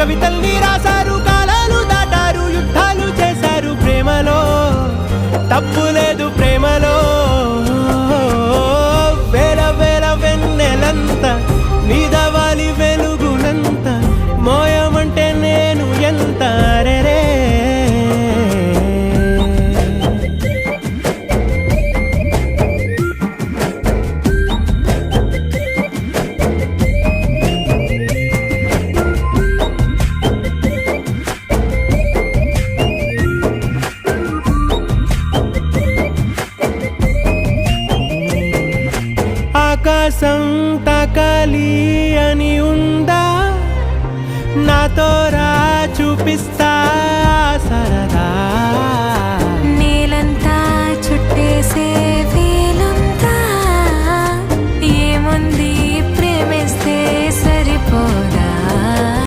కవితల్ని రాశారు, కాలాలు దాటారు, యుద్ధాలు చేశారు, ప్రేమలో తప్పు లేదు ప్రేమలో. వేల వేల వెన్నెలంత నీదవాలి వెలుగునంత, మోయమంటే నేను ఎంత రే. ఆకాశం తాకాలి అని ఉందా, నాతో రా చూపిస్తా